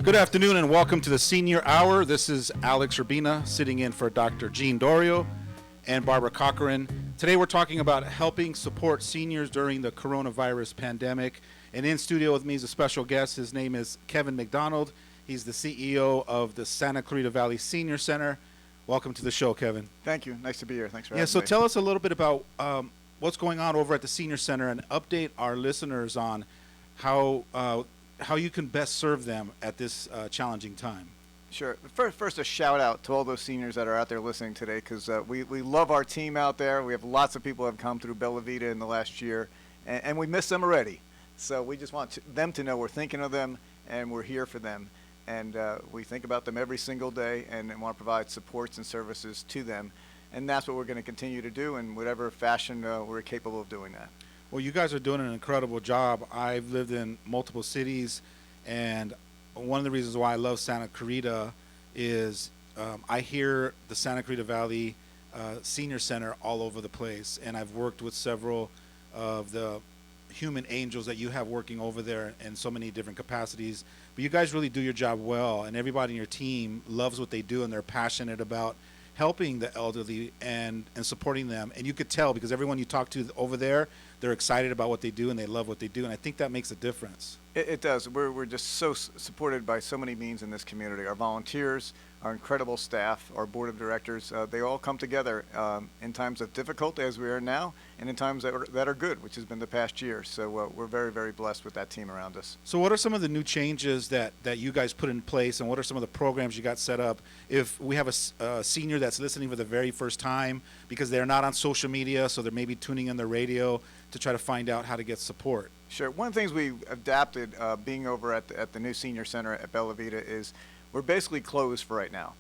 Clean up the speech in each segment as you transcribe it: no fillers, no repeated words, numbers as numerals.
Good afternoon and welcome to the Senior Hour. This is Alex Urbina sitting in for Dr. Jean Dorio and Barbara Cochran. Today we're talking about helping support seniors during the coronavirus pandemic. And in studio with me is a special guest. His name is Kevin MacDonald. He's the CEO of the Santa Clarita Valley Senior Center. Welcome to the show, Kevin. Thank you. Nice to be here. Thanks for having me. So tell us a little bit about what's going on over at the Senior Center and update our listeners on how you can best serve them at this challenging time. Sure. First, a shout out to all those seniors that are out there listening today, because we love our team out there. We have lots of people who have come through Bella Vita in the last year, and we miss them already. So we just want them to know we're thinking of them and we're here for them. And we think about them every single day and want to provide supports and services to them. And that's what we're going to continue to do in whatever fashion we're capable of doing that. Well, you guys are doing an incredible job. I've lived in multiple cities, and one of the reasons why I love Santa Clarita is I hear the Santa Clarita Valley Senior Center all over the place, and I've worked with several of the human angels that you have working over there in so many different capacities. But you guys really do your job well, and everybody in your team loves what they do, and they're passionate about helping the elderly and supporting them. And you could tell, because everyone you talk to over there, they're excited about what they do and they love what they do, and I think that makes a difference. It does. We're just so supported by so many means in this community. Our volunteers, our incredible staff, our board of directors, they all come together in times of difficulty as we are now, and in times that are good, which has been the past year. So we're very, very blessed with that team around us. So what are some of the new changes that you guys put in place, and what are some of the programs you got set up? If we have a senior that's listening for the very first time because they're not on social media, so they're maybe tuning in their radio to try to find out how to get support. Sure. One of the things we adapted being over at the new senior center at Bella Vita is we're basically closed for right now.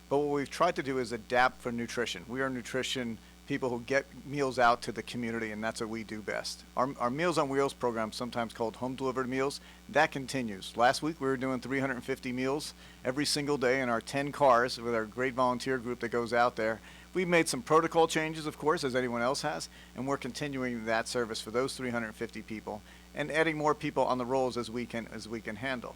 But what we've tried to do is adapt for nutrition. We are nutrition people who get meals out to the community, and that's what we do best. Our Meals on Wheels program, sometimes called home delivered meals, that continues. Last week we were doing 350 meals every single day in our 10 cars with our great volunteer group that goes out there. We've made some protocol changes, of course, as anyone else has, and we're continuing that service for those 350 people and adding more people on the rolls as we can handle.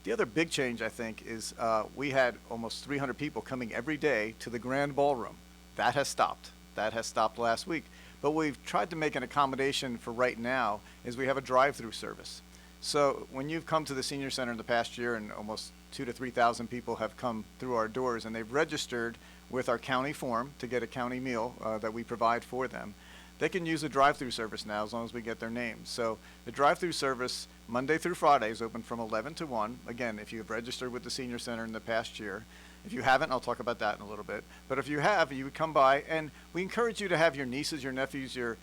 The other big change, I think, is we had almost 300 people coming every day to the Grand Ballroom. That has stopped. That has stopped last week. But what we've tried to make an accommodation for right now is we have a drive-through service. So when you've come to the Senior Center in the past year, and almost 2,000 to 3,000 people have come through our doors, and they've registered with our county form to get a county meal that we provide for them, they can use the drive-through service now as long as we get their names. So the drive-through service, Monday through Friday, is open from 11 to 1. Again, if you've registered with the Senior Center in the past year. If you haven't, I'll talk about that in a little bit. But if you have, you would come by, and we encourage you to have your nieces, your nephews, your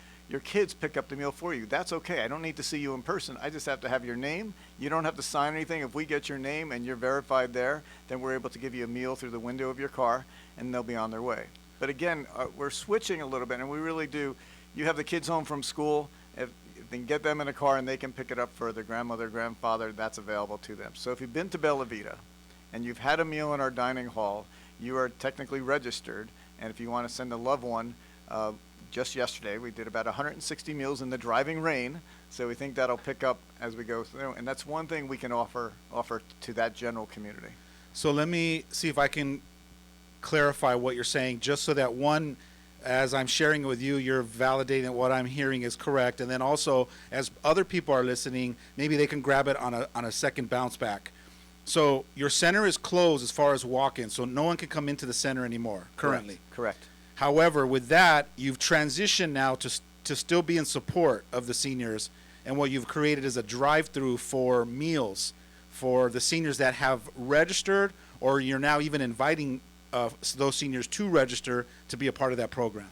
kids pick up the meal for you. That's okay. I don't need to see you in person. I just have to have your name. You don't have to sign anything. If we get your name and you're verified there, then we're able to give you a meal through the window of your car, and they'll be on their way. But again, we're switching a little bit, and we really do. You have the kids home from school. If they can get them in a car and they can pick it up for their grandmother, grandfather, that's available to them. So if you've been to Bella Vita and you've had a meal in our dining hall, you are technically registered. And if you want to send a loved one, just yesterday we did about 160 meals in the driving rain. So we think that'll pick up as we go through. And that's one thing we can offer to that general community. So let me see if I can clarify what you're saying, just so that one, as I'm sharing it with you, you're validating that what I'm hearing is correct. And then also, as other people are listening, maybe they can grab it on a second bounce back. So your center is closed as far as walk-in, so no one can come into the center anymore currently. Correct. However, with that, you've transitioned now to still be in support of the seniors, and what you've created is a drive-through for meals for the seniors that have registered, or you're now even inviting those seniors to register to be a part of that program.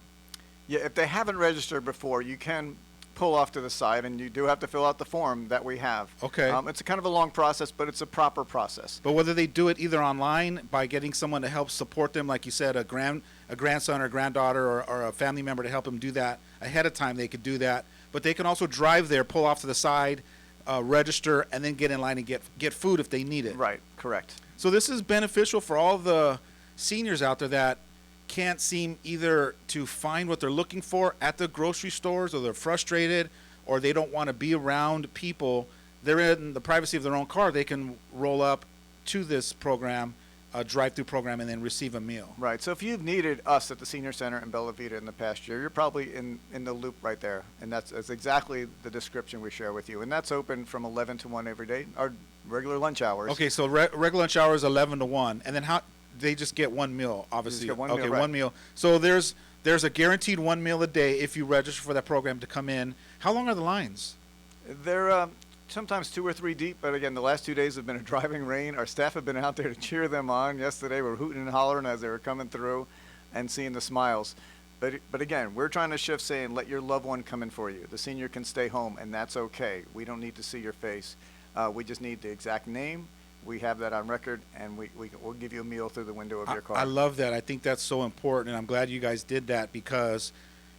Yeah, if they haven't registered before, you can pull off to the side, and you do have to fill out the form that we have. Okay. It's a kind of a long process, but it's a proper process. But whether they do it either online by getting someone to help support them, like you said, a grandson or granddaughter or a family member to help them do that ahead of time, they could do that. But they can also drive there, pull off to the side, register, and then get in line and get food if they need it. Right, correct. So this is beneficial for all the seniors out there that can't seem either to find what they're looking for at the grocery stores, or they're frustrated, or they don't want to be around people. They're in the privacy of their own car. They can roll up, to this program, a drive-through program, and then receive a meal. Right. So if you've needed us at the Senior Center in Bella Vita in the past year, you're probably in the loop right there. And that's exactly the description we share with you. And that's open from 11 to 1 every day, our regular lunch hours. Okay, so regular lunch hour is 11 to 1. And then how they just get one meal, obviously. Just get one okay, meal, right. one meal. So there's a guaranteed one meal a day if you register for that program to come in. How long are the lines? They're sometimes 2 or 3 deep, but again, the last 2 days have been a driving rain. Our staff have been out there to cheer them on. Yesterday, we were hooting and hollering as they were coming through and seeing the smiles. But again, we're trying to shift saying, let your loved one come in for you. The senior can stay home, and that's okay. We don't need to see your face. We just need the exact name. We have that on record, and we'll give you a meal through the window of your car. I love that. I think that's so important, and I'm glad you guys did that because,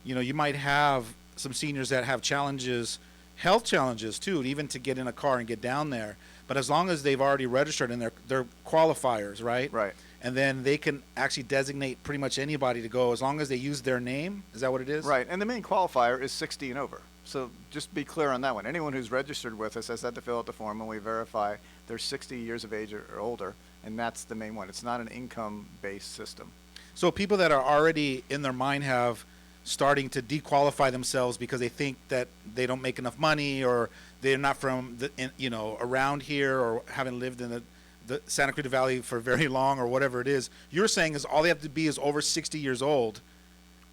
you might have some seniors that have challenges, health challenges too, even to get in a car and get down there. But as long as they've already registered and they're qualifiers, right? Right. And then they can actually designate pretty much anybody to go as long as they use their name. Is that what it is? Right. And the main qualifier is 60 and over. So just be clear on that one. Anyone who's registered with us has had to fill out the form, and we verify they're 60 years of age or older, and that's the main one. It's not an income-based system. So people that are already in their mind have starting to dequalify themselves because they think that they don't make enough money or they're not from around here or haven't lived in the Santa Clarita Valley for very long or whatever it is. You're saying is all they have to be is over 60 years old,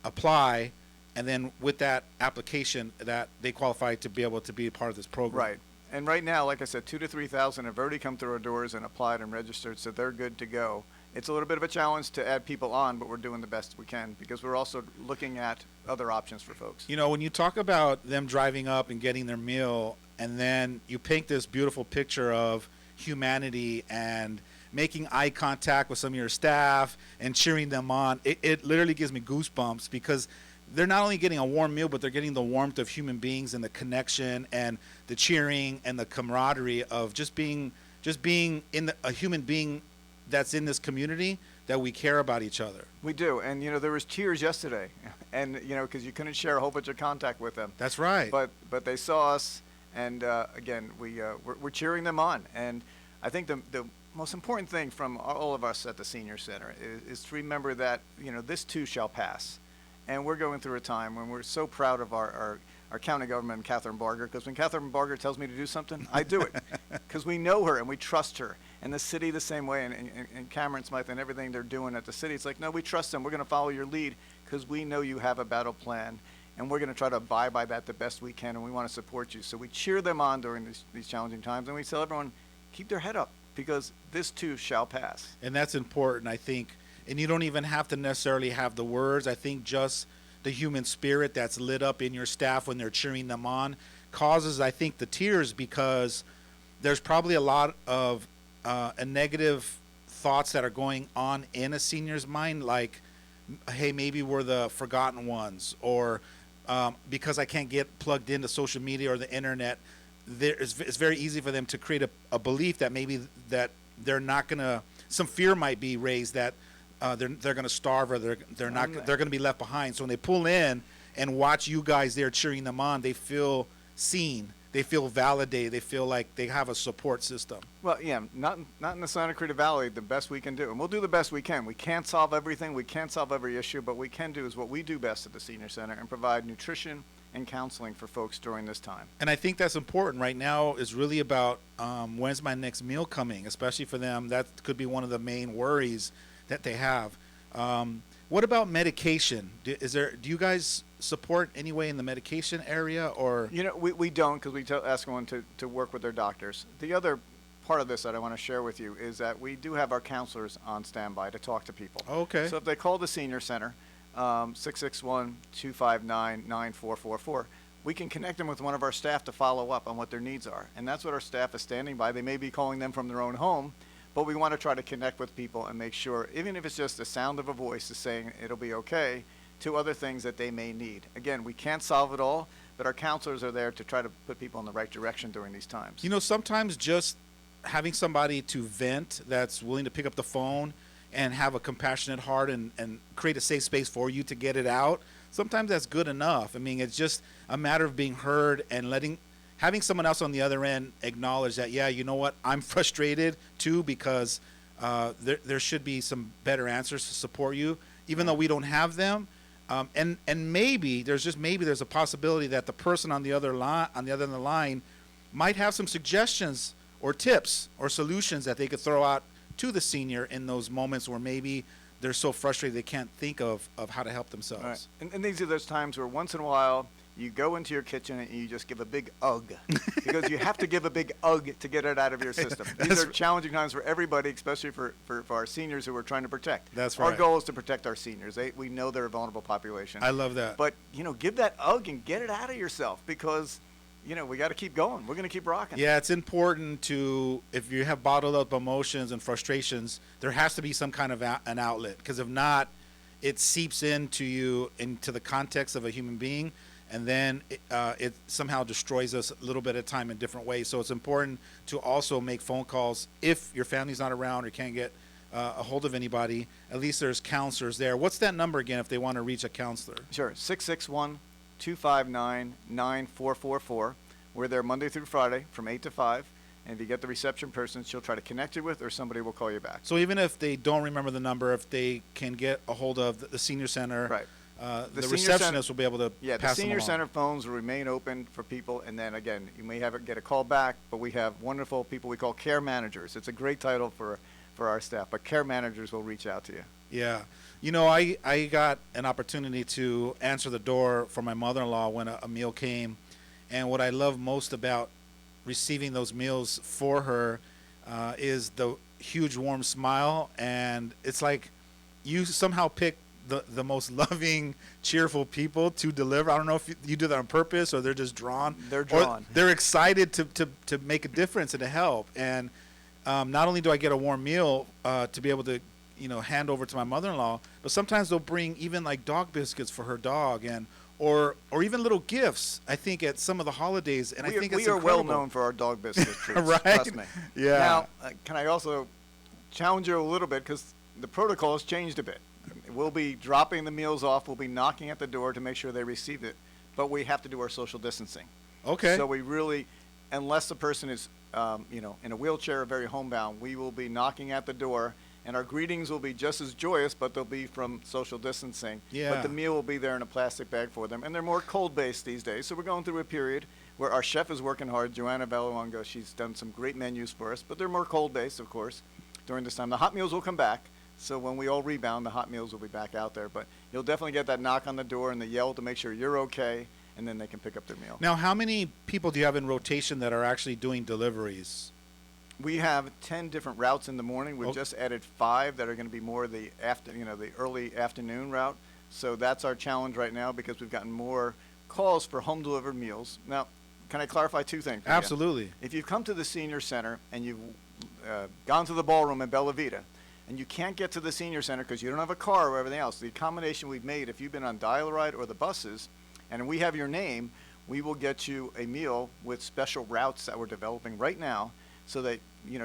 apply, and then with that application that they qualify to be able to be a part of this program. Right. And right now, like I said, 2,000 to 3,000 have already come through our doors and applied and registered, so they're good to go. It's a little bit of a challenge to add people on, but we're doing the best we can because we're also looking at other options for folks. When you talk about them driving up and getting their meal, and then you paint this beautiful picture of humanity and making eye contact with some of your staff and cheering them on, it literally gives me goosebumps because they're not only getting a warm meal, but they're getting the warmth of human beings and the connection and the cheering and the camaraderie of just being a human being that's in this community, that we care about each other. We do. And, there was tears yesterday. And, because you couldn't share a whole bunch of contact with them. That's right. But they saw us. And, again, we're cheering them on. And I think the most important thing from all of us at the Senior Center is to remember that, this too shall pass. And we're going through a time when we're so proud of our county government, Catherine Barger, because when Catherine Barger tells me to do something, I do it. Because we know her and we trust her. And the city the same way, and Cameron Smythe and everything they're doing at the city, it's like, no, we trust them. We're going to follow your lead because we know you have a battle plan. And we're going to try to abide by that the best we can, and we want to support you. So we cheer them on during these challenging times, and we tell everyone, keep their head up because this too shall pass. And that's important, I think. And you don't even have to necessarily have the words. I think just the human spirit that's lit up in your staff when they're cheering them on causes, I think, the tears because there's probably a lot of negative thoughts that are going on in a senior's mind, like, hey, maybe we're the forgotten ones, or because I can't get plugged into social media or the internet, it's very easy for them to create a belief that maybe that they're not gonna. Some fear might be raised that they're gonna starve or they're gonna be left behind. So when they pull in and watch you guys there cheering them on, they feel seen. They feel validated. They feel like they have a support system. Well, yeah, not in the Santa Clarita Valley, the best we can do. And we'll do the best we can. We can't solve everything. We can't solve every issue. But what we can do is what we do best at the Senior Center and provide nutrition and counseling for folks during this time. And I think that's important. Right now is really about when's my next meal coming, especially for them. That could be one of the main worries that they have. What about medication? Do you guys support any way in the medication area, or? We don't, because we ask everyone to work with their doctors. The other part of this that I want to share with you is that we do have our counselors on standby to talk to people. Okay. So if they call the Senior Center, 661-259-9444, we can connect them with one of our staff to follow up on what their needs are. And that's what our staff is standing by. They may be calling them from their own home, but we want to try to connect with people and make sure, even if it's just the sound of a voice is saying it'll be okay, to other things that they may need. Again, we can't solve it all, but our counselors are there to try to put people in the right direction during these times. Sometimes just having somebody to vent that's willing to pick up the phone and have a compassionate heart and create a safe space for you to get it out, sometimes that's good enough. I mean, it's just a matter of being heard and letting, having someone else on the other end acknowledge that, yeah, you know what, I'm frustrated too, because there should be some better answers to support you, even though we don't have them. And maybe there's a possibility that the person on the other end of the line might have some suggestions or tips or solutions that they could throw out to the senior in those moments where maybe they're so frustrated they can't think of how to help themselves. Right. And these are those times where once in a while you go into your kitchen and you just give a big ugh, because you have to give a big ugh to get it out of your system. These are challenging times for everybody, especially for our seniors who we're trying to protect. That's Our right. goal is to protect our seniors. We know they're a vulnerable population. I love that. But, give that ugh and get it out of yourself, because, we got to keep going. We're going to keep rocking. Yeah, it's important to, if you have bottled up emotions and frustrations, there has to be some kind of an outlet, because if not, it seeps into the context of a human being, and then it somehow destroys us a little bit at a time in different ways. So it's important to also make phone calls if your family's not around or can't get a hold of anybody. At least there's counselors there. What's that number again if they want to reach a counselor? Sure, 661-259-9444. We're there Monday through Friday from 8 to 5. And if you get the reception person, she'll try to connect you with, or somebody will call you back. So even if they don't remember the number, if they can get a hold of the senior center, Right. the receptionist will be able to Yeah, pass the them senior along. center phones will remain open for people, and then again, you may get a call back, but we have wonderful people we call care managers. It's a great title for our staff, but care managers will reach out to you. Yeah. I got an opportunity to answer the door for my mother-in-law when a meal came, and what I love most about receiving those meals for her is the huge warm smile, and it's like you somehow pick the most loving, cheerful people to deliver. I don't know if you do that on purpose or they're just drawn. They're drawn. Or they're excited to make a difference and to help. And not only do I get a warm meal to be able to hand over to my mother-in-law, but sometimes they'll bring even like dog biscuits for her dog, and or even little gifts, I think, at some of the holidays. And I think it's we are well incredible. known for our dog biscuit treats. Right? Trust me. Yeah. Now, can I also challenge you a little bit, because the protocol has changed a bit. We'll be dropping the meals off. We'll be knocking at the door to make sure they receive it, but we have to do our social distancing. Okay. So we really, unless the person is, in a wheelchair or very homebound, we will be knocking at the door, and our greetings will be just as joyous, but they'll be from social distancing. Yeah. But the meal will be there in a plastic bag for them, and they're more cold-based these days. So we're going through a period where our chef is working hard, Joanna Valuongo. She's done some great menus for us, but they're more cold-based, of course, during this time. The hot meals will come back. So when we all rebound, the hot meals will be back out there. But you'll definitely get that knock on the door and the yell to make sure you're okay, and then they can pick up their meal. Now, how many people do you have in rotation that are actually doing deliveries? We have 10 different routes in the morning. We've just added 5 that are going to be more the early afternoon route. So that's our challenge right now, because we've gotten more calls for home delivered meals. Now, can I clarify 2 things for you? Absolutely. If you've come to the senior center and you've gone to the ballroom in Bella Vita, and you can't get to the senior center because you don't have a car or everything else, the accommodation we've made, if you've been on Dial-A-Ride or the buses, and we have your name, we will get you a meal with special routes that we're developing right now, so that,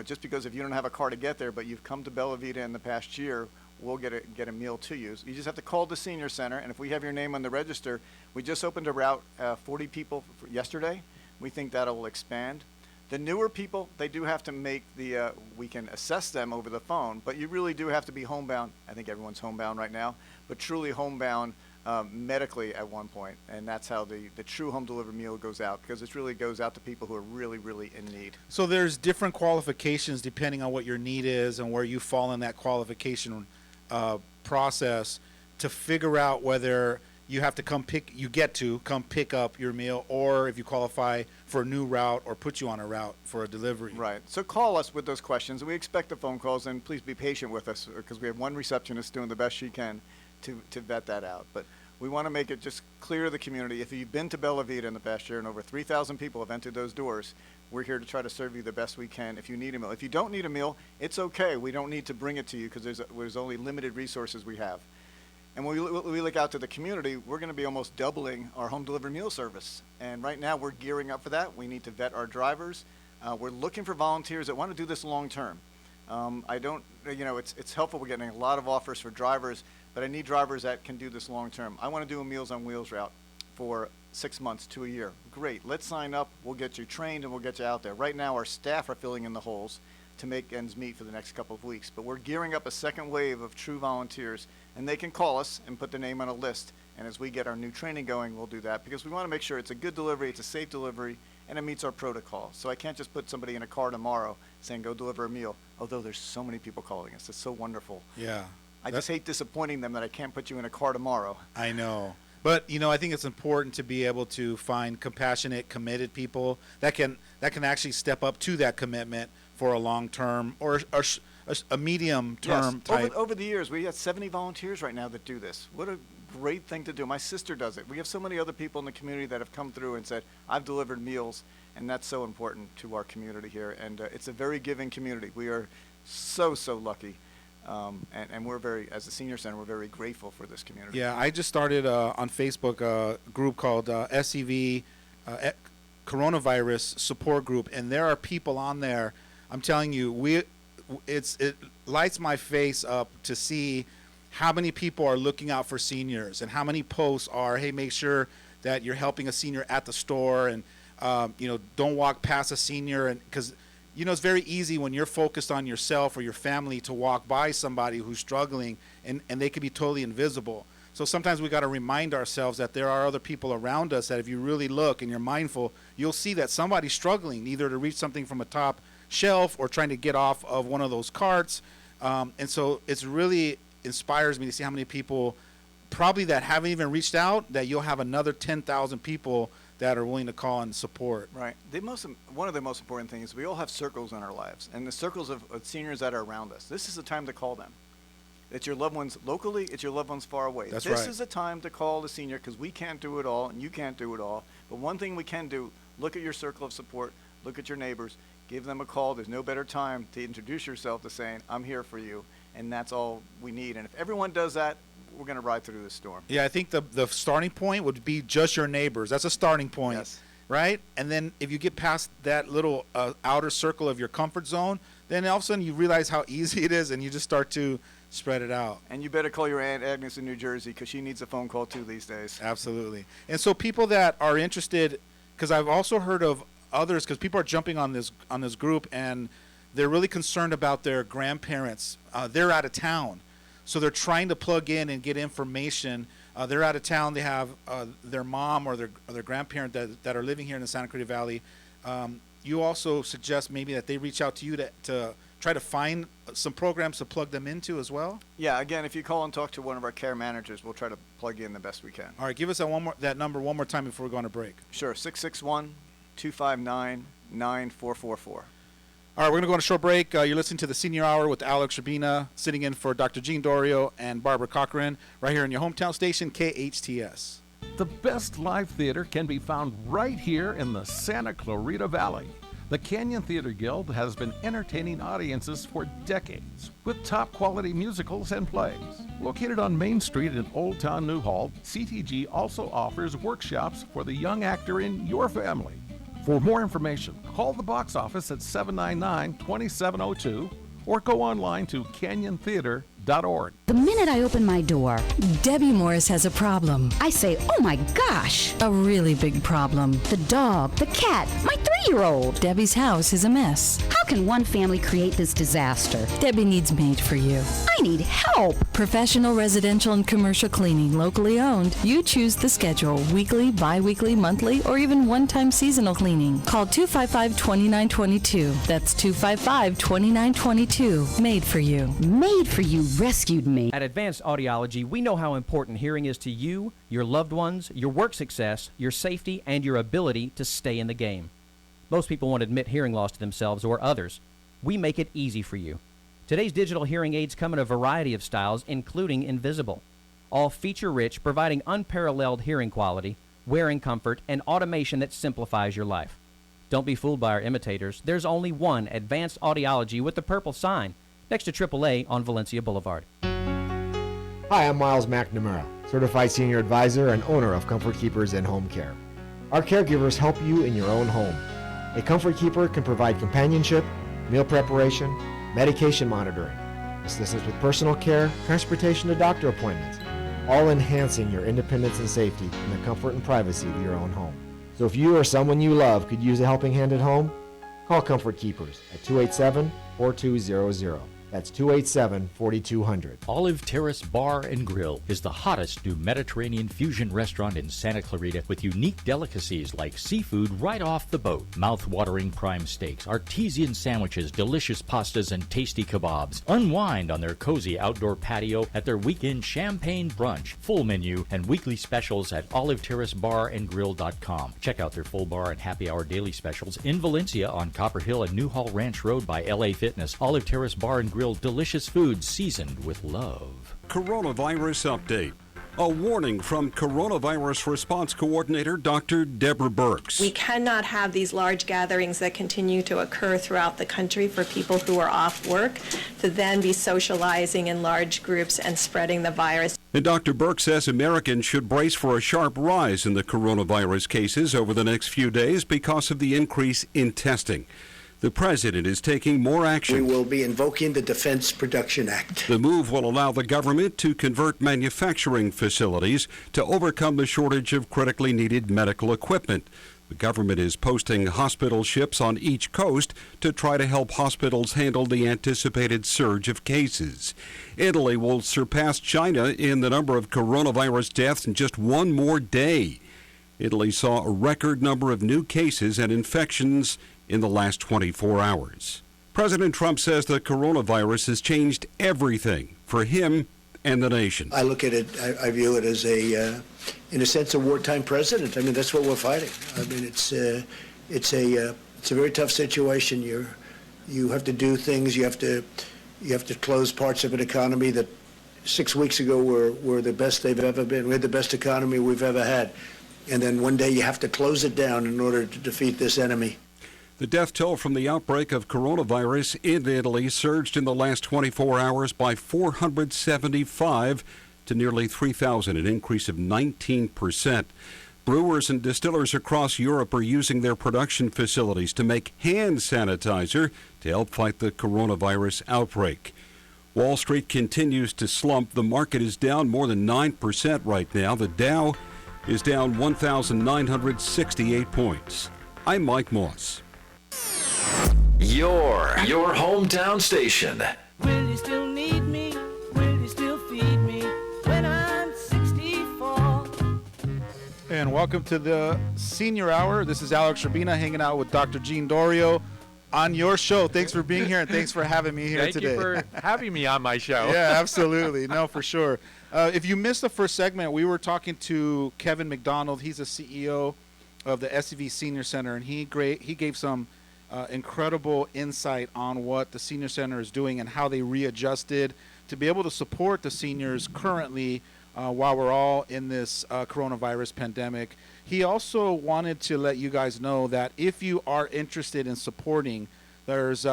just because if you don't have a car to get there, but you've come to Bella Vita in the past year, we'll get a meal to you. So you just have to call the senior center, and if we have your name on the register, we just opened a route, 40 people yesterday. We think that'll expand. The newer people, they do have to make we can assess them over the phone, but you really do have to be homebound. I think everyone's homebound right now, but truly homebound medically at one point, and that's how the true home delivered meal goes out, because it really goes out to people who are really, really in need. So there's different qualifications depending on what your need is and where you fall in that qualification process to figure out whether you have to come pick up your meal, or if you qualify for a new route or put you on a route for a delivery. Right. So call us with those questions. We expect the phone calls, and please be patient with us, because we have one receptionist doing the best she can to vet that out. But we want to make it just clear to the community. If you've been to Bella Vita in the past year and over 3,000 people have entered those doors, we're here to try to serve you the best we can if you need a meal. If you don't need a meal, it's okay. We don't need to bring it to you, because there's only limited resources we have. And when we look out to the community, we're going to be almost doubling our home delivered meal service. And right now we're gearing up for that. We need to vet our drivers. We're looking for volunteers that want to do this long term. It's helpful. We're getting a lot of offers for drivers, but I need drivers that can do this long term. I want to do a Meals on Wheels route. for 6 months to a year. Great, let's sign up, we'll get you trained and we'll get you out there. Right now our staff are filling in the holes to make ends meet for the next couple of weeks, but we're gearing up a second wave of true volunteers, and they can call us and put their name on a list, and as we get our new training going, we'll do that, because we want to make sure it's a good delivery, it's a safe delivery, and it meets our protocol. So I can't just put somebody in a car tomorrow saying go deliver a meal, although there's so many people calling us. It's so wonderful. Yeah. I just hate disappointing them that I can't put you in a car tomorrow. I know. But, I think it's important to be able to find compassionate, committed people that can actually step up to that commitment for a long-term or a medium-term type. Over the years, we have 70 volunteers right now that do this. What a great thing to do. My sister does it. We have so many other people in the community that have come through and said, I've delivered meals, and that's so important to our community here. And it's a very giving community. We are so lucky. And we're as a senior center, we're very grateful for this community. Yeah, I just started on Facebook a group called SEV Coronavirus Support Group, and there are people on there. I'm telling you, it lights my face up to see how many people are looking out for seniors and how many posts are, hey, make sure that you're helping a senior at the store, and don't walk past a senior, and because it's very easy when you're focused on yourself or your family to walk by somebody who's struggling, and they could be totally invisible. So sometimes we got to remind ourselves that there are other people around us that if you really look and you're mindful, you'll see that somebody's struggling either to reach something from a top shelf or trying to get off of one of those carts. And so it's really inspires me to see how many people probably that haven't even reached out, that you'll have another 10,000 people that are willing to call and support. Right. One of the most important things is we all have circles in our lives, and the circles of seniors that are around us. This is the time to call them. It's your loved ones locally, it's your loved ones far away. That's this right. is a time to call the senior, because we can't do it all and you can't do it all. But one thing we can do, look at your circle of support, look at your neighbors, give them a call. There's no better time to introduce yourself to saying, I'm here for you, and that's all we need. And if everyone does that, we're going to ride through this storm. Yeah, I think the starting point would be just your neighbors. That's a starting point, Yes. right? And then if you get past that little outer circle of your comfort zone, then all of a sudden you realize how easy it is, and you just start to spread it out. And you better call your Aunt Agnes in New Jersey, because she needs a phone call too these days. Absolutely. And so people that are interested, because I've also heard of others, because people are jumping on this group, and they're really concerned about their grandparents. They're out of town, so they're trying to plug in and get information. They're out of town. They have their mom or their grandparent that are living here in the Santa Clarita Valley. You also suggest maybe that they reach out to you to try to find some programs to plug them into as well? Yeah, again, if you call and talk to one of our care managers, we'll try to plug you in the best we can. All right, give us that number one more time before we go on a break. Sure, 661-259-9444. All right, we're going to go on a short break. You're listening to the Senior Hour with Alex Urbina, sitting in for Dr. Jean Dorio and Barbara Cochran, right here in your hometown station, KHTS. The best live theater can be found right here in the Santa Clarita Valley. The Canyon Theater Guild has been entertaining audiences for decades with top quality musicals and plays. Located on Main Street in Old Town Newhall, CTG also offers workshops for the young actor in your family. For more information, call the box office at 799-2702 or go online to canyontheater.org. The minute I open my door, Debbie Morris has a problem. I say, oh my gosh, A really big problem. the dog, the cat, my 3-year-old. Debbie's house is a mess. How can one family create this disaster? Debbie needs Made for You. I need help. Professional residential and commercial cleaning, locally owned. You choose the schedule, weekly, bi-weekly, monthly, or even one-time seasonal cleaning. Call 255-2922. That's 255-2922. Made for You. Made for You rescued me. At Advanced Audiology, we know how important hearing is to you, your loved ones, your work success, your safety, and your ability to stay in the game. Most people won't admit hearing loss to themselves or others. We make it easy for you. Today's digital hearing aids come in a variety of styles, including invisible. All feature-rich, providing unparalleled hearing quality, wearing comfort, and automation that simplifies your life. Don't be fooled by our imitators. There's only one Advanced Audiology with the purple sign next to AAA on Valencia Boulevard. Hi, I'm Miles McNamara, Certified Senior Advisor and owner of Comfort Keepers and Home Care. Our caregivers help you in your own home. A Comfort Keeper can provide companionship, meal preparation, medication monitoring, assistance with personal care, transportation to doctor appointments, all enhancing your independence and safety in the comfort and privacy of your own home. So if you or someone you love could use a helping hand at home, call Comfort Keepers at 287-4200. That's 287-4200. Olive Terrace Bar and Grill is the hottest new Mediterranean fusion restaurant in Santa Clarita with unique delicacies like seafood right off the boat, mouth-watering prime steaks, artesian sandwiches, delicious pastas, and tasty kebabs. Unwind on their cozy outdoor patio at their weekend champagne brunch, full menu, and weekly specials at oliveterracebarandgrill.com. Check out their full bar and happy hour daily specials in Valencia on Copper Hill and Newhall Ranch Road by LA Fitness. Olive Terrace Bar and Grill, delicious food seasoned with love. Coronavirus update. A warning from Coronavirus Response Coordinator Dr. Deborah Burks. We cannot have these large gatherings that continue to occur throughout the country for people who are off work to then be socializing in large groups and spreading the virus. And Dr. Burks says Americans should brace for a sharp rise in the coronavirus cases over the next few days because of the increase in testing. The president is taking more action. We will be invoking the Defense Production Act. The move will allow the government to convert manufacturing facilities to overcome the shortage of critically needed medical equipment. The government is posting hospital ships on each coast to try to help hospitals handle the anticipated surge of cases. Italy will surpass China in the number of coronavirus deaths in just one more day. Italy saw a record number of new cases and infections in the last 24 hours. President Trump says the coronavirus has changed everything for him and the nation. I look at it, I view it as in a sense, a wartime president. I mean, that's what we're fighting. I mean, it's a very tough situation. You have to do things. You have to close parts of an economy that 6 weeks ago were the best they've ever been. We had the best economy we've ever had. And then one day you have to close it down in order to defeat this enemy. The death toll from the outbreak of coronavirus in Italy surged in the last 24 hours by 475 to nearly 3,000, an increase of 19%. Brewers and distillers across Europe are using their production facilities to make hand sanitizer to help fight the coronavirus outbreak. Wall Street continues to slump. The market is down more than 9% right now. The Dow is down 1,968 points. I'm Mike Moss. Your hometown station. Will you still need me? Will you still feed me when I'm 64? And welcome to the Senior Hour. This is Alex Urbina hanging out with Dr. Gene Dorio on your show. Thanks for being here and thanks for having me here today. Thank you for having me on my show. Yeah, absolutely. No, for sure. If you missed the first segment, we were talking to Kevin MacDonald. He's the CEO of the SCV Senior Center, and he gave some incredible insight on what the Senior Center is doing and how they readjusted to be able to support the seniors currently while we're all in this coronavirus pandemic. He also wanted to let you guys know that if you are interested in supporting, there's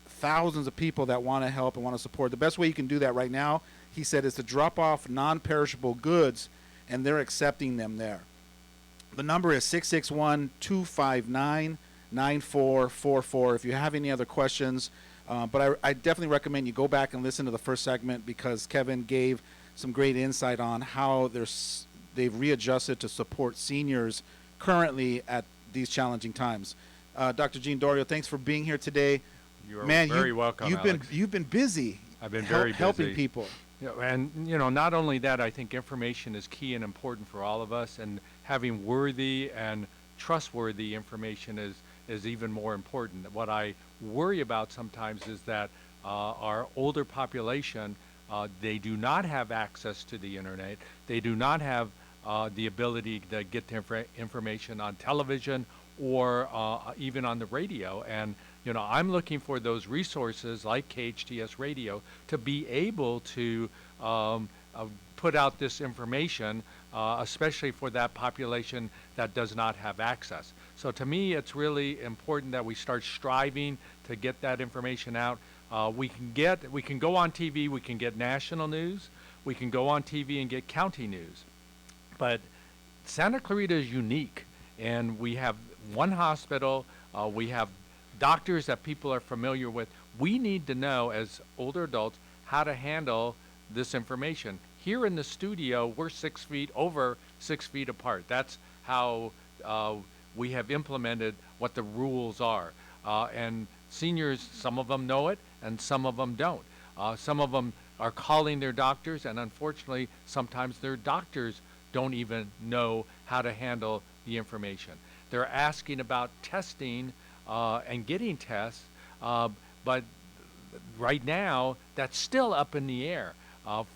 thousands of people that want to help and want to support. The best way you can do that right now, he said, is to drop off non-perishable goods, and they're accepting them there. The number is 661-259-9444 if you have any other questions. But I definitely recommend you go back and listen to the first segment because Kevin gave some great insight on how they've readjusted to support seniors currently at these challenging times. Dr. Gene Dorio, thanks for being here today. You are very welcome, Alex. You've been busy. I've been very busy. Helping people. And, not only that, I think information is key and important for all of us, and having worthy and trustworthy information is even more important. What I worry about sometimes is that our older population, they do not have access to the internet. They do not have the ability to get the information on television or even on the radio. And I'm looking for those resources like KHTS Radio to be able to put out this information, especially for that population that does not have access. So to me, it's really important that we start striving to get that information out. We can go on TV, we can get national news, we can go on TV and get county news. But Santa Clarita is unique, and we have one hospital, we have doctors that people are familiar with. We need to know as older adults how to handle this information. Here in the studio, we're over 6 feet apart. That's how we have implemented what the rules are. And seniors, some of them know it, and some of them don't. Some of them are calling their doctors, and unfortunately, sometimes their doctors don't even know how to handle the information. They're asking about testing and getting tests, but right now, that's still up in the air.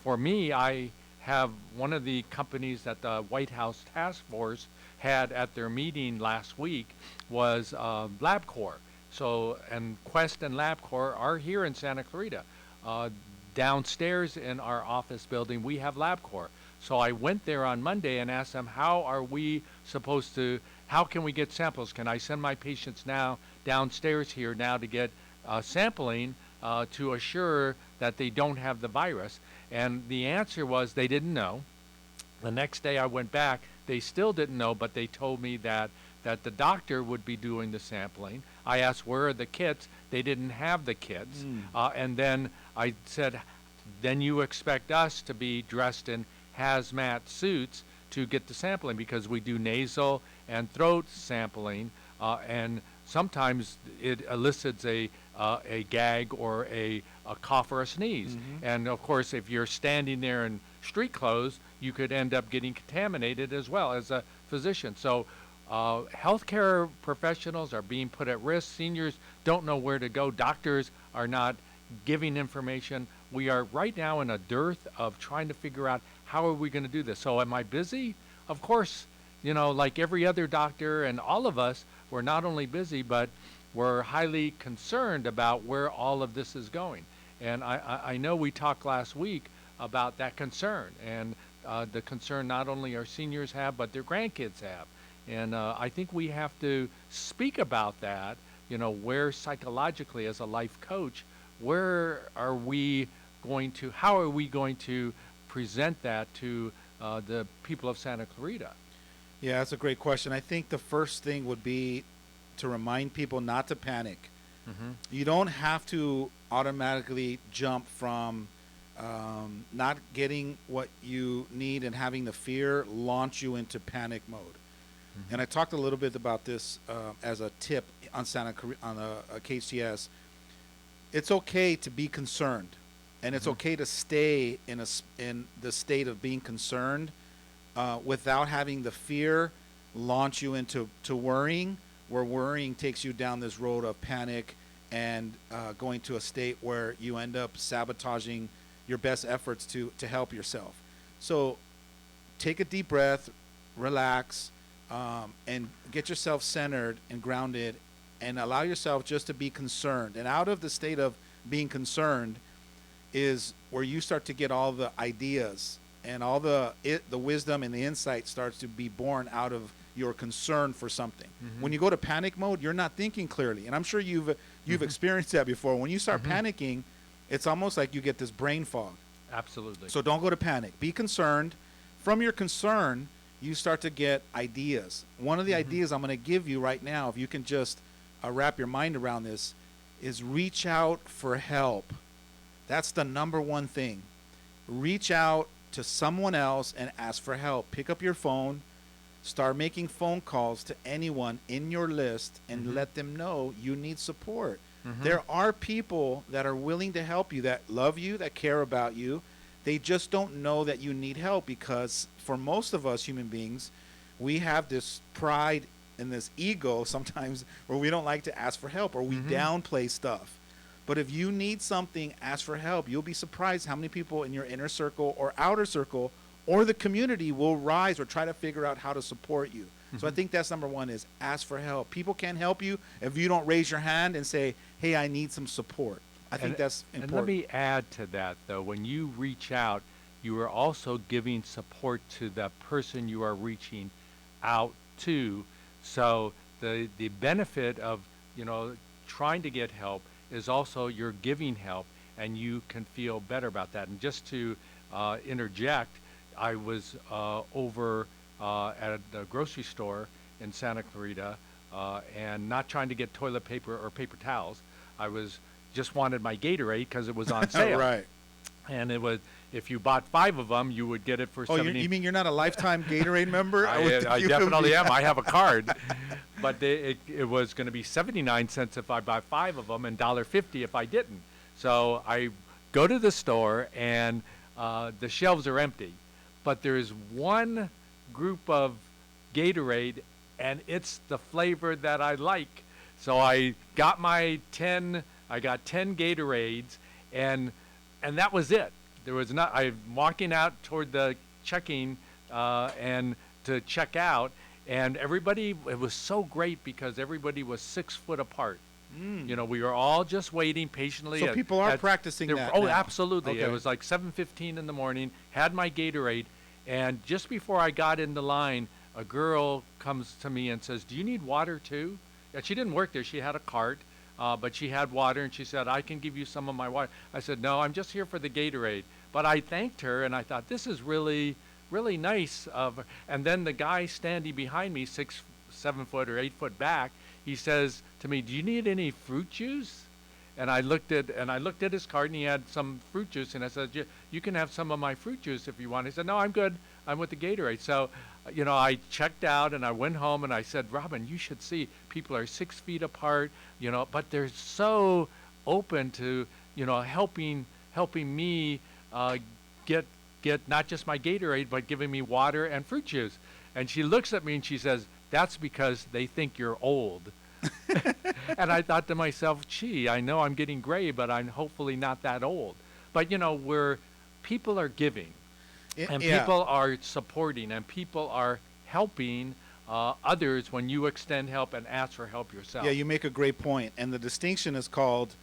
For me, I have one of the companies that the White House Task Force had at their meeting last week was LabCorp. So, and Quest and LabCorp are here in Santa Clarita. Downstairs in our office building, we have LabCorp. So I went there on Monday and asked them, how can we get samples? Can I send my patients now downstairs here now to get sampling to assure that they don't have the virus? And the answer was they didn't know. The next day I went back, they still didn't know, but they told me that the doctor would be doing the sampling. I asked, where are the kits? They didn't have the kits. And then I said, then you expect us to be dressed in hazmat suits to get the sampling, because we do nasal and throat sampling, and sometimes it elicits a gag or a cough or a sneeze. And of course, if you're standing there in street clothes, you could end up getting contaminated as well as a physician. So healthcare professionals are being put at risk. Seniors don't know where to go. Doctors are not giving information. We are right now in a dearth of trying to figure out how are we going to do this. So am I busy? Of course, like every other doctor and all of us, we're not only busy, but we're highly concerned about where all of this is going. And I know we talked last week about that concern, and the concern not only our seniors have, but their grandkids have. And I think we have to speak about that, where psychologically as a life coach, how are we going to present that to the people of Santa Clarita? Yeah, that's a great question. I think the first thing would be to remind people not to panic. You don't have to automatically jump from not getting what you need and having the fear launch you into panic mode. And I talked a little bit about this as a tip on KHTS. It's okay to be concerned, and it's okay to stay in the state of being concerned without having the fear launch you into worrying, where worrying takes you down this road of panic and going to a state where you end up sabotaging your best efforts to help yourself. So take a deep breath, relax, and get yourself centered and grounded, and allow yourself just to be concerned. And out of the state of being concerned is where you start to get all the ideas and all the wisdom and the insight starts to be born out of your concern for something. When you go to panic mode, you're not thinking clearly. And I'm sure you've experienced that before. When you start panicking, it's almost like you get this brain fog. Absolutely. So don't go to panic. Be concerned. From your concern, you start to get ideas. One of the ideas I'm going to give you right now, if you can just wrap your mind around this, is reach out for help. That's the number one thing. Reach out to someone else and ask for help. Pick up your phone, start making phone calls to anyone in your list, and let them know you need support. There are people that are willing to help you, that love you, that care about you. They just don't know that you need help, because for most of us human beings, we have this pride and this ego sometimes where we don't like to ask for help, or we downplay stuff. But if you need something, ask for help. You'll be surprised how many people in your inner circle or outer circle or the community will rise or try to figure out how to support you. So I think that's number one, is ask for help. People can't help you if you don't raise your hand and say, hey, I need some support. I think that's important. And let me add to that, though. When you reach out, you are also giving support to the person you are reaching out to. So the benefit of, trying to get help is also you're giving help, and you can feel better about that. And just to interject, I was over at the grocery store in Santa Clarita and not trying to get toilet paper or paper towels. I was just wanted my Gatorade because it was on sale. Right. And it was, if you bought 5 of them, you would get it for Oh, 70. you mean you're not a lifetime Gatorade member? I would think I you would definitely be. am. I have a card. But it was going to be 79 cents if I bought 5 of them and $1.50 if I didn't. So I go to the store and the shelves are empty. But there's one group of Gatorade and it's the flavor that I like. So I got my 10 Gatorades and that was it. There was not, I'm walking out toward the checking and to check out, and everybody, it was so great because everybody was 6 foot apart. You know, we were all just waiting patiently. So people are practicing that Oh, now. absolutely. Okay. It was like 7:15 in the morning, had my Gatorade, and just before I got in the line, a girl comes to me and says, "Do you need water too?" And she didn't work there. She had a cart, but she had water, and she said, "I can give you some of my water." I said, "No, I'm just here for the Gatorade." But I thanked her, and I thought, this is really, really nice of her. And then the guy standing behind me, 6, 7 foot or 8 foot back, he says to me, "Do you need any fruit juice?" And I looked at his cart, and he had some fruit juice, and I said, "You can have some of my fruit juice if you want." He said, "No, I'm good. I'm with the Gatorade." So, you know, I checked out, and I went home, and I said, "Robin, you should see, people are 6 feet apart, you know, but they're so open to, you know, helping me get not just my Gatorade, but giving me water and fruit juice." And she looks at me and she says, "That's because they think you're old." And I thought to myself, gee, I know I'm getting gray, but I'm hopefully not that old. But, you know, people are giving, and people are supporting, and people are helping others when you extend help and ask for help yourself. Yeah, you make a great point. And the distinction is called,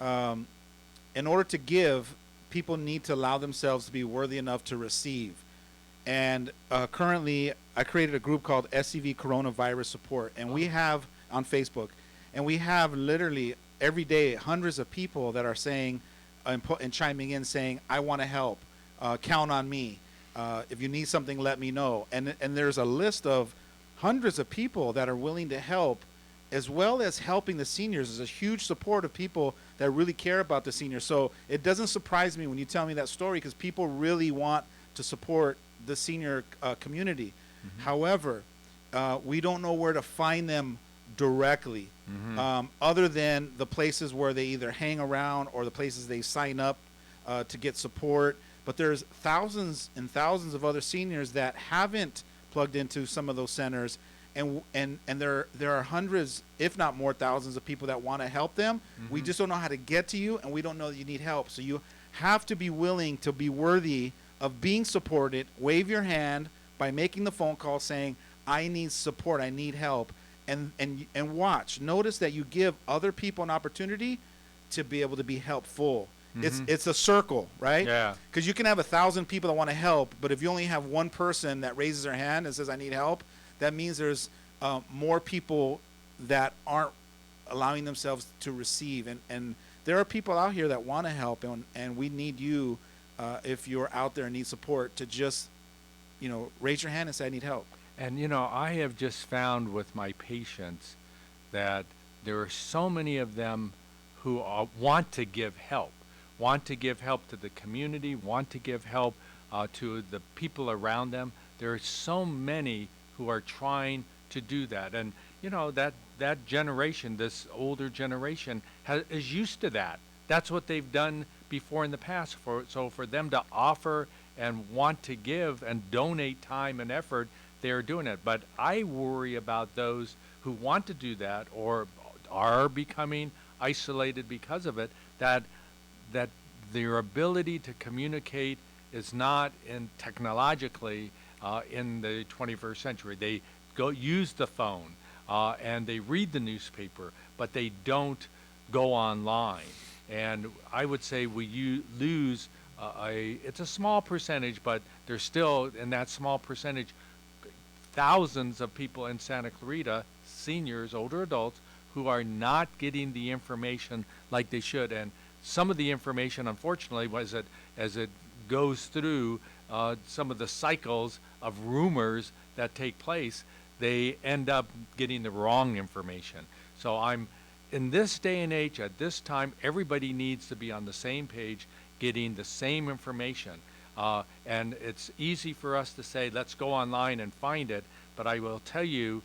in order to give, people need to allow themselves to be worthy enough to receive. And currently, I created a group called SCV Coronavirus Support, and we have on Facebook, and we have literally every day hundreds of people that are saying and chiming in saying, "I want to help, count on me. If you need something, let me know." And there's a list of hundreds of people that are willing to help, as well as helping the seniors. There's a huge support of people that really care about the seniors. So it doesn't surprise me when you tell me that story, because people really want to support the senior community. Mm-hmm. However, we don't know where to find them directly, other than the places where they either hang around or the places they sign up to get support. But there's thousands and thousands of other seniors that haven't plugged into some of those centers, and there are hundreds, if not more, thousands of people that want to help them. We just don't know how to get to you, and we don't know that you need help. So you have to be willing to be worthy of being supported. Wave your hand by making the phone call saying, "I need support, I need help," and watch. Notice that you give other people an opportunity to be able to be helpful. It's a circle, right? Yeah. Because you can have 1,000 people that want to help, but if you only have one person that raises their hand and says, "I need help," that means there's more people that aren't allowing themselves to receive. And there are people out here that want to help, and we need you, if you're out there and need support, to just, you know, raise your hand and say, "I need help." And, you know, I have just found with my patients that there are so many of them who want to give help to the community, want to give help to the people around them. There are so many who are trying to do that. And, you know, that generation, this older generation, is used to that. That's what they've done before in the past. So for them to offer and want to give and donate time and effort, they're doing it. But I worry about those who want to do that or are becoming isolated because of it, that their ability to communicate is not technologically in the 21st century. They use the phone and they read the newspaper, but they don't go online. And I would say we lose it's a small percentage, but there's still, in that small percentage, thousands of people in Santa Clarita, seniors, older adults, who are not getting the information like they should. And some of the information, unfortunately, as it goes through some of the cycles of rumors that take place, they end up getting the wrong information. So in this day and age, at this time, everybody needs to be on the same page, getting the same information. And it's easy for us to say, let's go online and find it, but I will tell you,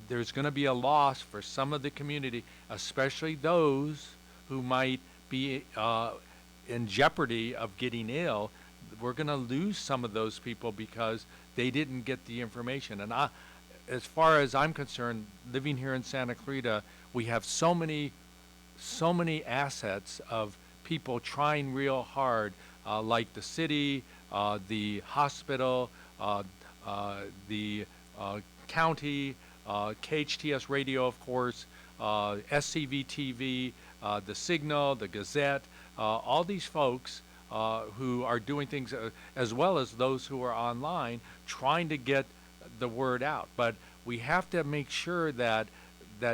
there's going to be a loss for some of the community, especially those who might be in jeopardy of getting ill. We're going to lose some of those people because they didn't get the information. And as far as I'm concerned, living here in Santa Clarita, we have so many assets of people trying real hard, like the city, the hospital, the county, KHTS radio, of course, SCV TV, the Signal, the Gazette, all these folks who are doing things, as well as those who are online, trying to get the word out. But we have to make sure that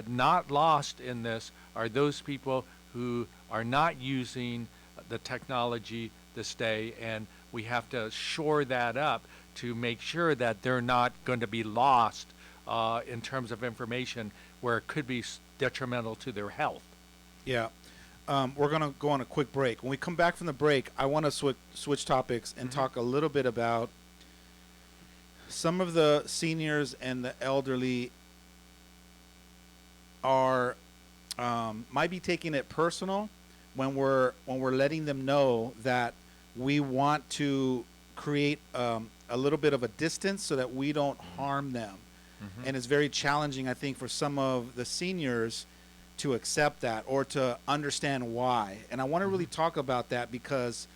not lost in this are those people who are not using the technology to stay, and we have to shore that up to make sure that they're not going to be lost in terms of information where it could be detrimental to their health. Yeah. We're going to go on a quick break. When we come back from the break, I want to switch topics and talk a little bit about some of the seniors and the elderly are might be taking it personal when we're letting them know that we want to create a little bit of a distance so that we don't harm them. And it's very challenging, I think, for some of the seniors to accept that or to understand why. And I want to really talk about that because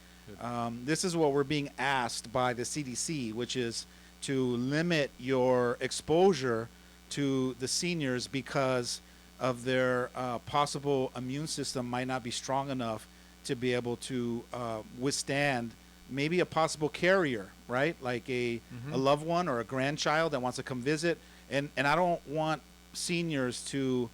this is what we're being asked by the CDC, which is to limit your exposure to the seniors because of their possible immune system might not be strong enough to be able to withstand maybe a possible carrier, right? Like a loved one or a grandchild that wants to come visit. And I don't want seniors to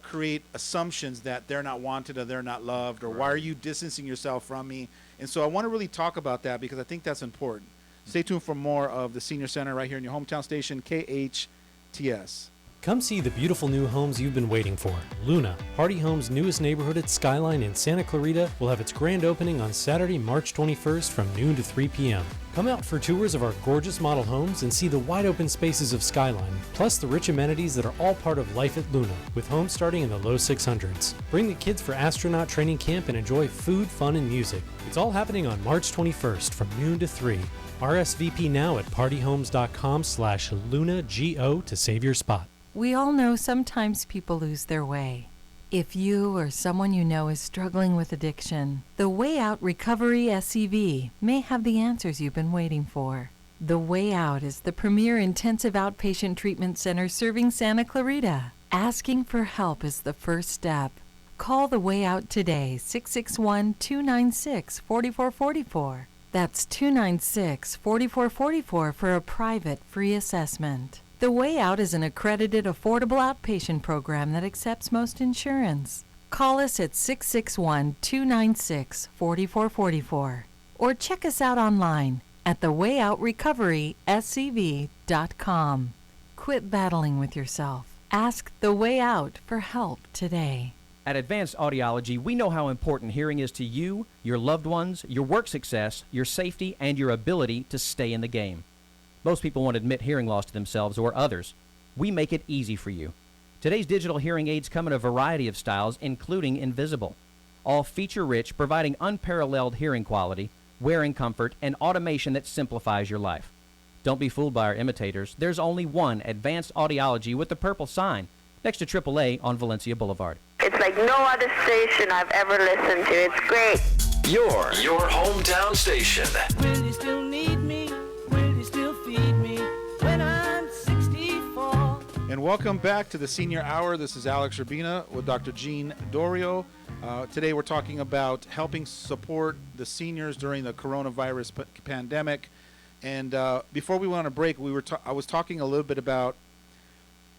create assumptions that they're not wanted or they're not loved or why are you distancing yourself from me? And so I want to really talk about that because I think that's important. Stay tuned for more of the Senior Center right here in your hometown station, KHTS. Come see the beautiful new homes you've been waiting for. Luna, Hardy Homes' newest neighborhood at Skyline in Santa Clarita, will have its grand opening on Saturday, March 21st from noon to 3 p.m. Come out for tours of our gorgeous model homes and see the wide open spaces of Skyline, plus the rich amenities that are all part of life at Luna, with homes starting in the low 600s. Bring the kids for astronaut training camp and enjoy food, fun, and music. It's all happening on March 21st from noon to 3. RSVP now at partyhomes.com/LunaGO to save your spot. We all know sometimes people lose their way. If you or someone you know is struggling with addiction, the Way Out Recovery SCV may have the answers you've been waiting for. The Way Out is the premier intensive outpatient treatment center serving Santa Clarita. Asking for help is the first step. Call The Way Out today, 661-296-4444. That's 296-4444 for a private free assessment. The Way Out is an accredited, affordable outpatient program that accepts most insurance. Call us at 661-296-4444 or check us out online at thewayoutrrecoveryscv.com. Quit battling with yourself. Ask The Way Out for help today. At Advanced Audiology, we know how important hearing is to you, your loved ones, your work success, your safety, and your ability to stay in the game. Most people won't admit hearing loss to themselves or others. We make it easy for you. Today's digital hearing aids come in a variety of styles, including invisible. All feature-rich, providing unparalleled hearing quality, wearing comfort, and automation that simplifies your life. Don't be fooled by our imitators. There's only one Advanced Audiology with the purple sign, next to AAA on Valencia Boulevard. It's like no other station I've ever listened to. It's great. Your hometown station. Will you still need me? Will you still feed me when I'm 64? And welcome back to the Senior Hour. This is Alex Urbina with Dr. Gene Dorio. Today we're talking about helping support the seniors during the coronavirus pandemic. And before we went on a break, I was talking a little bit about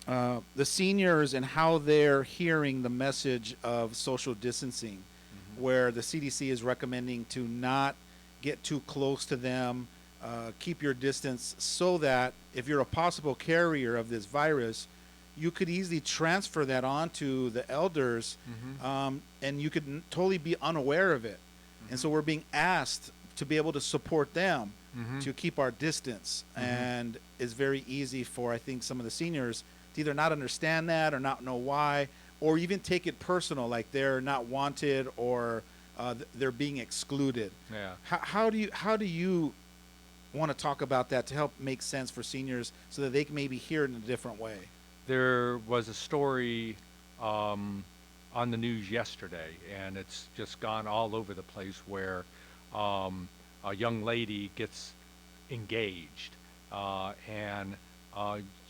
the seniors and how they're hearing the message of social distancing, where the CDC is recommending to not get too close to them, keep your distance, so that if you're a possible carrier of this virus, you could easily transfer that on to the elders, and you could totally be unaware of it. And so we're being asked to be able to support them, Mhm. to keep our distance. And it's very easy for, I think, some of the seniors to either not understand that or not know why, or even take it personal, like they're not wanted or they're being excluded. Yeah. How do you want to talk about that to help make sense for seniors so that they can maybe hear it in a different way? There was a story on the news yesterday, and it's just gone all over the place, where a young lady gets engaged, and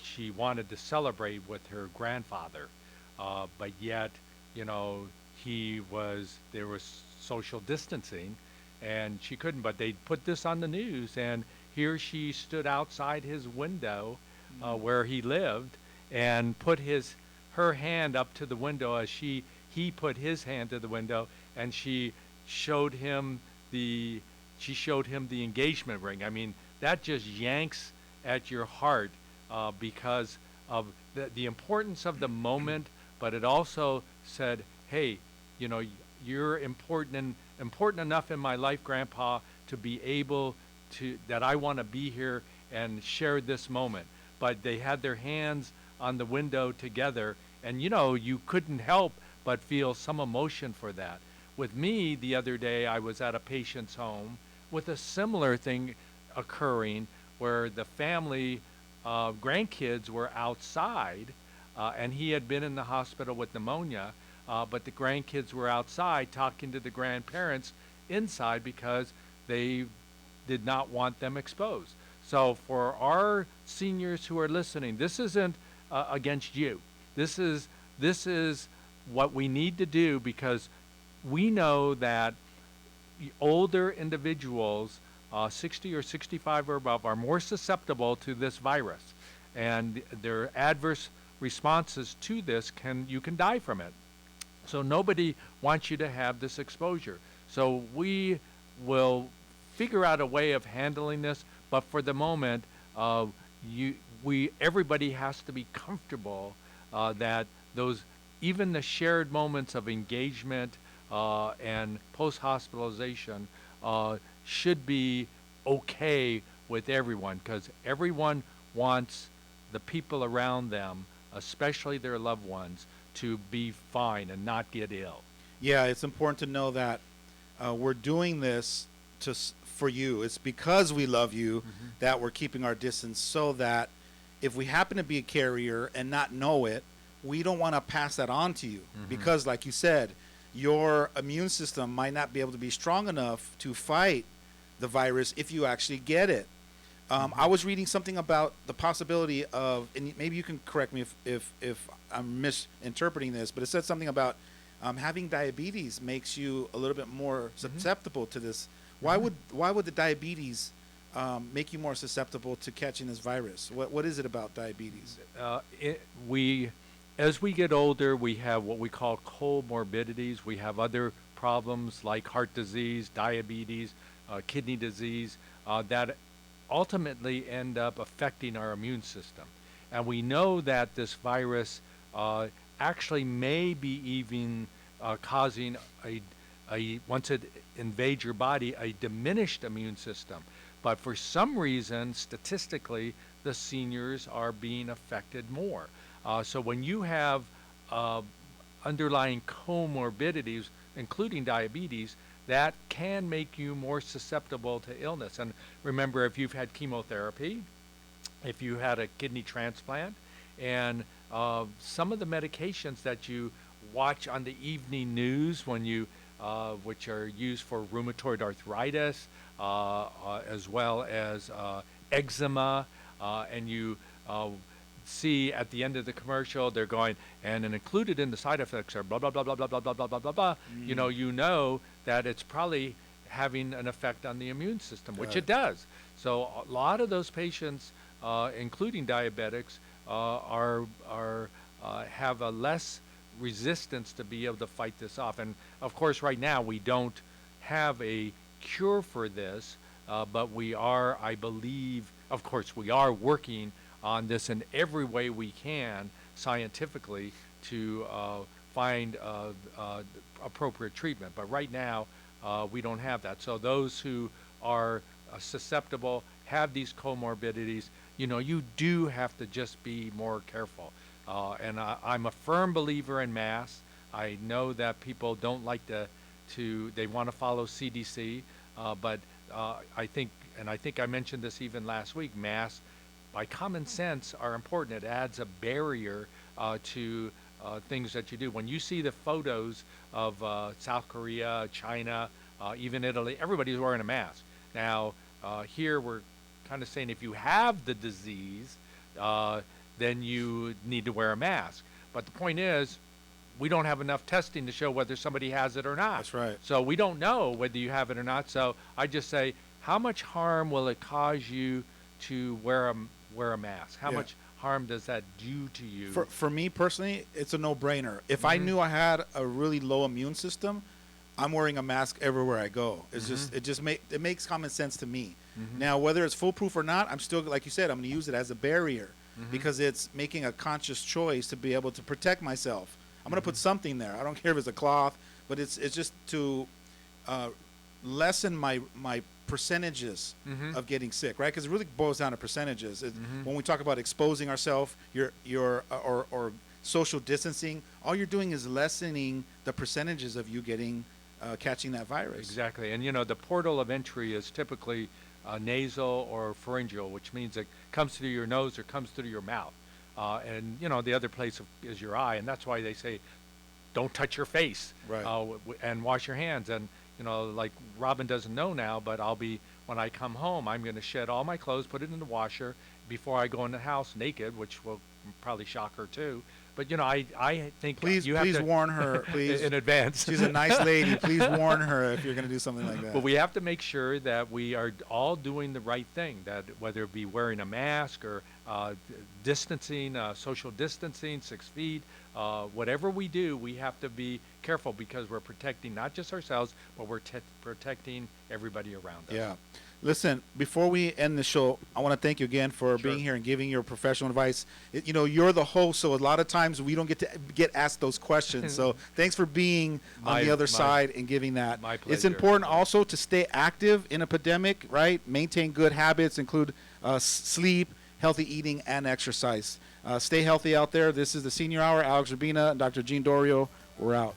she wanted to celebrate with her grandfather, but yet, there was social distancing, and she couldn't. But they put this on the news, and here she stood outside his window, where he lived, and put her hand up to the window as he put his hand to the window, and she showed him the engagement ring. I mean, that just yanks at your heart, because of the importance of the moment, but it also said, hey, you're important enough in my life, Grandpa, to be able to, that I want to be here and share this moment. But they had their hands on the window together, and you couldn't help but feel some emotion for that. With me, the other day, I was at a patient's home with a similar thing occurring, where the family grandkids were outside, and he had been in the hospital with pneumonia, but the grandkids were outside talking to the grandparents inside because they did not want them exposed. So for our seniors who are listening, this isn't against you. This is what we need to do, because we know that older individuals, 60 or 65 or above, are more susceptible to this virus, and their adverse responses to this you can die from it. So nobody wants you to have this exposure. So we will figure out a way of handling this, but for the moment, everybody has to be comfortable that even the shared moments of engagement and post-hospitalization should be okay with everyone, because everyone wants the people around them, especially their loved ones, to be fine and not get ill. Yeah, it's important to know that we're doing this for you. It's because we love you that we're keeping our distance, so that if we happen to be a carrier and not know it, we don't want to pass that on to you. Because, like you said, your immune system might not be able to be strong enough to fight the virus if you actually get it. I was reading something about the possibility of, and maybe you can correct me if I'm misinterpreting this, but it said something about having diabetes makes you a little bit more susceptible to this. Why would the diabetes make you more susceptible to catching this virus? What is it about diabetes? As we get older, we have what we call comorbidities. We have other problems like heart disease, diabetes, kidney disease, that ultimately end up affecting our immune system. And we know that this virus actually may be even causing once it invades your body, a diminished immune system. But for some reason, statistically, the seniors are being affected more. So when you have underlying comorbidities, including diabetes, that can make you more susceptible to illness. And remember, if you've had chemotherapy, if you had a kidney transplant, and some of the medications that you watch on the evening news when which are used for rheumatoid arthritis, as well as eczema, and you see at the end of the commercial they're going, and included in the side effects are blah blah blah blah blah blah blah blah blah blah. You know that it's probably having an effect on the immune system, which it does. So a lot of those patients, including diabetics, have a less resistance to be able to fight this off. And of course, right now we don't have a cure for this, but we are, I believe, of course, we are working on this in every way we can scientifically to find appropriate treatment. But right now, we don't have that. So those who are susceptible, have these comorbidities, you do have to just be more careful. And I'm a firm believer in masks. I know that people don't like they want to follow CDC, but I think I mentioned this even last week, masks, by common sense, are important. It adds a barrier to things that you do. When you see the photos of South Korea, China, even Italy, everybody's wearing a mask. Now, here we're kind of saying if you have the disease, then you need to wear a mask. But the point is, we don't have enough testing to show whether somebody has it or not. That's right. So we don't know whether you have it or not. So I just say, how much harm will it cause you to wear a mask? How much harm does that do to you? For me personally, it's a no-brainer. If I knew I had a really low immune system, I'm wearing a mask everywhere I go. It's it makes common sense to me. Now, whether it's foolproof or not, I'm still, like you said, I'm going to use it as a barrier because it's making a conscious choice to be able to protect myself. I'm going to put something there. I don't care if it's a cloth, but it's just to lessen my percentages of getting sick, right? Because it really boils down to percentages. When we talk about exposing ourselves, or social distancing, all you're doing is lessening the percentages of you getting catching that virus. Exactly. And the portal of entry is typically nasal or pharyngeal, which means it comes through your nose or comes through your mouth. And the other place is your eye, and that's why they say don't touch your face, right. And wash your hands. And like Robin doesn't know now, but when I come home, I'm going to shed all my clothes, put it in the washer before I go in the house naked, which will probably shock her too. But I think please warn her, please, in advance. She's a nice lady. Please warn her if you're going to do something like that. But we have to make sure that we are all doing the right thing. That whether it be wearing a mask or distancing, social distancing, 6 feet, whatever we do, we have to be careful because we're protecting not just ourselves, but we're protecting everybody around us. Yeah. Listen, before we end the show, I want to thank you again for being here and giving your professional advice. You're the host, so a lot of times we don't get asked those questions. So thanks for being on the other side and giving that. My pleasure. It's important also to stay active in a pandemic, right? Maintain good habits, include sleep, healthy eating, and exercise. Stay healthy out there. This is the Senior Hour. Alex Urbina and Dr. Gene Dorio. We're out.